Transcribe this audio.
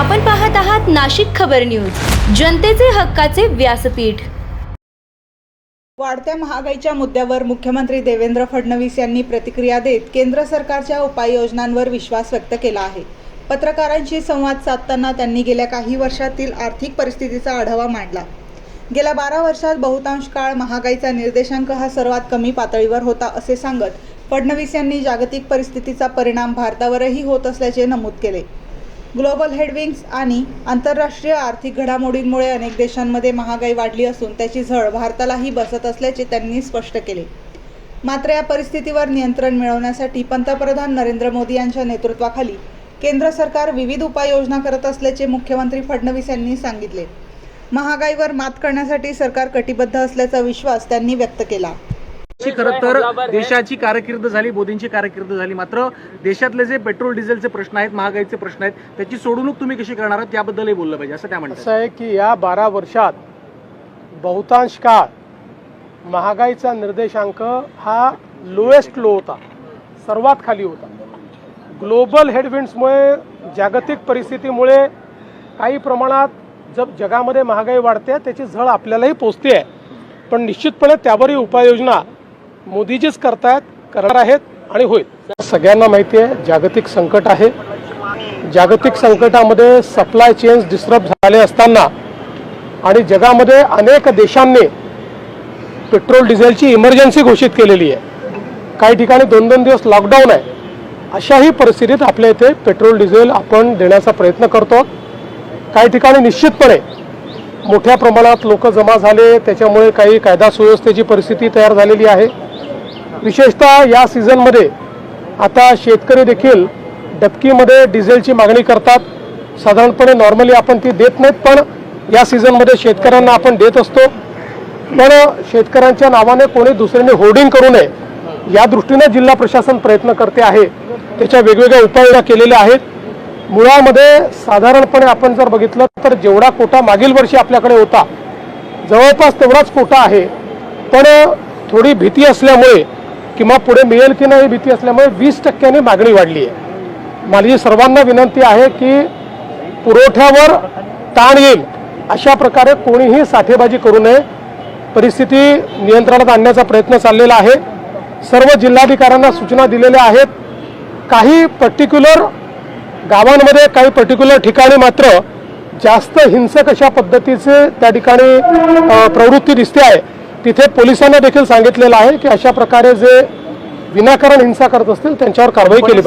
आपण पाहत आहात नाशिक खबर न्यूज, जनतेचे हक्काचे व्यासपीठ। वाढत्या महागाईच्या मुद्द्यावर मुख्यमंत्री देवेंद्र फडणवीस यांनी प्रतिक्रिया देत केंद्र सरकारच्या उपाययोजनांवर विश्वास व्यक्त केला आहे। पत्रकारांशी संवाद साधताना त्यांनी गेल्या काही वर्षातील आर्थिक परिस्थितीचा आढावा मांडला। गेल्या 12 वर्षात बहुतांश काळ महागाईचा निर्देशांक हा सर्वात कमी पातळीवर होता असे सांगत फडणवीस यांनी जागतिक परिस्थितीचा परिणाम भारतावरही होत असल्याचे नमूद केले। ग्लोबल हेडविंग्स आणि आंतरराष्ट्रीय आर्थिक घडामोडींमुळे अनेक देशांमध्ये महागाई वाढली असून त्याची झळ भारतालाही बसत असल्याचे त्यांनी स्पष्ट केले। मात्र या परिस्थितीवर नियंत्रण मिळवण्यासाठी पंतप्रधान नरेंद्र मोदी यांच्या नेतृत्वाखाली केंद्र सरकार विविध उपाययोजना करत असल्याचे मुख्यमंत्री फडणवीस यांनी सांगितले। महागाईवर मात करण्यासाठी सरकार कटिबद्ध असल्याचा विश्वास त्यांनी व्यक्त केला। खरं तर देशाची कारकीर्द झाली, मोदींची कारकीर्द झाली, मात्र देशातले जे पेट्रोल डिझेलचे प्रश्न आहेत, महागाईचे प्रश्न आहेत, त्याची सोडवणूक तुम्ही कशी करणार आहात याबद्दलही बोललं पाहिजे असं त्या म्हणतात। असं आहे की या 12 वर्षात बहुतांश काळ महागाईचा निर्देशांक हा लोएस्ट लो होता, सर्वात खाली होता। ग्लोबल हेडविंड्समुळे, जागतिक परिस्थितीमुळे काही प्रमाणात जगामध्ये महागाई वाढते, त्याची झळ आपल्यालाही पोचते आहे, पण निश्चितपणे त्यावरही उपाययोजना मोदीजीच करणार आहेत आणि होईल। सगळ्यांना माहिती आहे जागतिक संकट आहे। जागतिक संकटामध्ये सप्लाय चेन्स डिस्टर्ब झाले असताना आणि जगामध्ये अनेक देशांनी पेट्रोल डिझेलची इमर्जन्सी घोषित केलेली आहे। काही ठिकाणी 2-2 दिवस लॉकडाऊन आहे। अशाही परिस्थितीत आपल्या इथे पेट्रोल डिझेल आपण देण्याचा प्रयत्न करतो। काही ठिकाणी निश्चितपणे मोठ्या प्रमाणात लोक जमा झाले, त्याच्यामुळे काही कायदा सुव्यवस्थेची परिस्थिती तयार झालेली आहे। विशेषतः या सीझनमध्ये आता शेतकरी देखील डबकीमध्ये डिझेलची मागणी करतात। साधारणपणे नॉर्मली आपण ती देत नाहीत, पण या सीझनमध्ये शेतकऱ्यांना आपण देत असतो। पण शेतकऱ्यांच्या नावाने कोणी दुसऱ्याने होर्डिंग करू नये या दृष्टीने जिल्हा प्रशासन प्रयत्न करते आहे। त्याच्या वेगवेगळ्या उपाययोजना केलेल्या आहेत। मुळामध्ये साधारणपणे आपण जर बघितलं तर जेवढा कोटा मागील वर्षी आपल्याकडे होता जवळपास तेवढाच कोटा आहे, पण थोडी भीती असल्यामुळे किंवा पुढे मिळेल की नाही भीती असल्यामुळे 20% मागणी वाढली आहे। माझी सर्वांना विनंती आहे की पुरवठ्यावर ताण येईल अशा प्रकारे कोणीही साठेबाजी करू नये। परिस्थिती नियंत्रणात आणण्याचा प्रयत्न चाललेला आहे। सर्व जिल्हाधिकाऱ्यांना सूचना दिलेल्या आहेत। काही पर्टिक्युलर गावांमध्ये, काही पर्टिक्युलर ठिकाणी मात्र जास्त हिंसक अशा पद्धतीचे त्या ठिकाणी प्रवृत्ती दिसते आहे। तिथे पोलिसांना देखील सांगितलेलं आहे की अशा प्रकारे जे विनाकारण हिंसा करत असतील त्यांच्यावर कारवाई केली पाहिजे।